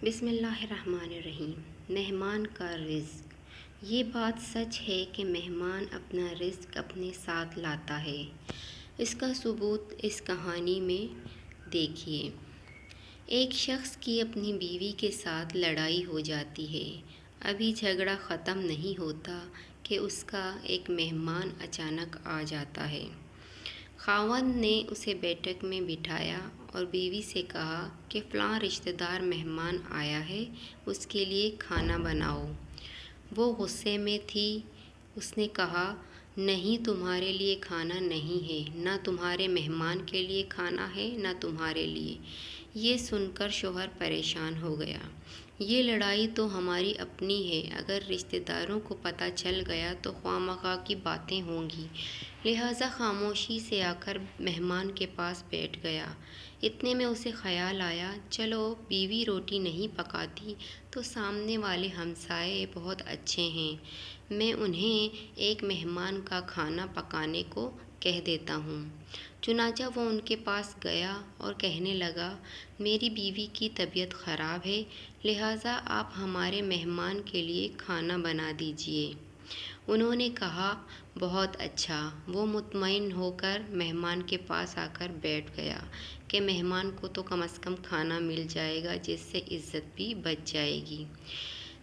بسم اللہ الرحمن الرحیم۔ مہمان کا رزق۔ یہ بات سچ ہے کہ مہمان اپنا رزق اپنے ساتھ لاتا ہے۔ اس کا ثبوت اس کہانی میں دیکھیے۔ ایک شخص کی اپنی بیوی کے ساتھ لڑائی ہو جاتی ہے۔ ابھی جھگڑا ختم نہیں ہوتا کہ اس کا ایک مہمان اچانک آ جاتا ہے۔ خاوند نے اسے بیٹھک میں بٹھایا اور بیوی سے کہا کہ فلاں رشتہ دار مہمان آیا ہے، اس کے لیے کھانا بناؤ۔ وہ غصے میں تھی۔ اس نے کہا، نہیں، تمہارے لیے کھانا نہیں ہے، نہ تمہارے مہمان کے لیے کھانا ہے، نہ تمہارے لیے۔ یہ سن کر شوہر پریشان ہو گیا۔ یہ لڑائی تو ہماری اپنی ہے، اگر رشتہ داروں کو پتہ چل گیا تو خواہ مخواہ کی باتیں ہوں گی، لہٰذا خاموشی سے آ کر مہمان کے پاس بیٹھ گیا۔ اتنے میں اسے خیال آیا، چلو بیوی روٹی نہیں پکاتی تو سامنے والے ہمسائے بہت اچھے ہیں، میں انہیں ایک مہمان کا کھانا پکانے کو کہہ دیتا ہوں۔ چنانچہ وہ ان کے پاس گیا اور کہنے لگا، میری بیوی کی طبیعت خراب ہے، لہٰذا آپ ہمارے مہمان کے لیے کھانا بنا دیجیے۔ انہوں نے کہا، بہت اچھا۔ وہ مطمئن ہو کر مہمان کے پاس آ کر بیٹھ گیا کہ مہمان کو تو کم از کم کھانا مل جائے گا، جس سے عزت بھی بچ جائے گی۔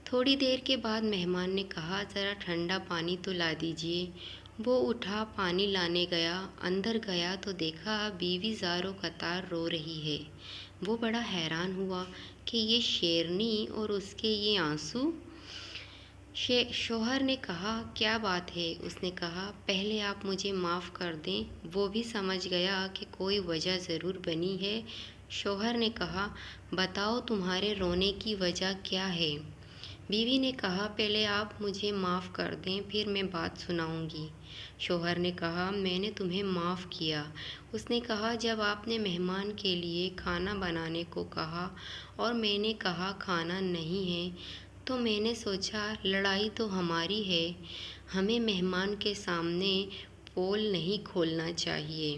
تھوڑی دیر کے بعد مہمان نے کہا، ذرا ٹھنڈا پانی تو لا دیجیے۔ وہ اٹھا پانی لانے گیا۔ اندر گیا تو دیکھا بیوی زار و قطار رو رہی ہے۔ وہ بڑا حیران ہوا کہ یہ شیرنی اور اس کے یہ آنسو۔ شوہر نے کہا، کیا بات ہے؟ اس نے کہا، پہلے آپ مجھے معاف کر دیں۔ وہ بھی سمجھ گیا کہ کوئی وجہ ضرور بنی ہے۔ شوہر نے کہا، بتاؤ تمہارے رونے کی وجہ کیا ہے؟ بیوی نے کہا، پہلے آپ مجھے معاف کر دیں، پھر میں بات سناؤں گی۔ شوہر نے کہا، میں نے تمہیں معاف کیا۔ اس نے کہا، جب آپ نے مہمان کے لیے کھانا بنانے کو کہا اور میں نے کہا کھانا نہیں ہے، تو میں نے سوچا لڑائی تو ہماری ہے، ہمیں مہمان کے سامنے پول نہیں کھولنا چاہیے۔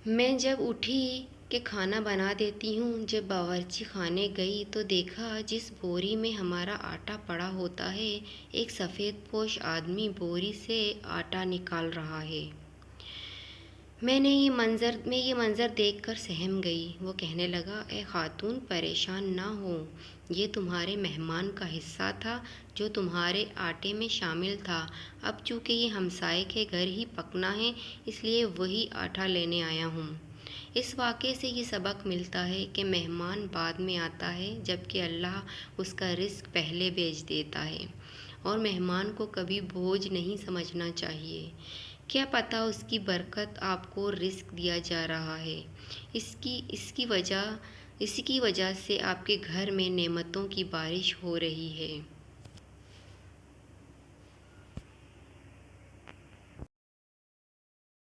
میں جب اٹھی کہ کھانا بنا دیتی ہوں، جب باورچی خانے گئی تو دیکھا جس بوری میں ہمارا آٹا پڑا ہوتا ہے، ایک سفید پوش آدمی بوری سے آٹا نکال رہا ہے۔ میں یہ منظر دیکھ کر سہم گئی۔ وہ کہنے لگا، اے خاتون، پریشان نہ ہو، یہ تمہارے مہمان کا حصہ تھا جو تمہارے آٹے میں شامل تھا۔ اب چونکہ یہ ہمسائے کے گھر ہی پکنا ہے، اس لیے وہی آٹا لینے آیا ہوں۔ اس واقعے سے یہ سبق ملتا ہے کہ مہمان بعد میں آتا ہے، جبکہ اللہ اس کا رزق پہلے بھیج دیتا ہے، اور مہمان کو کبھی بوجھ نہیں سمجھنا چاہیے۔ کیا پتہ اس کی برکت آپ کو رزق دیا جا رہا ہے، اسی کی وجہ سے آپ کے گھر میں نعمتوں کی بارش ہو رہی ہے۔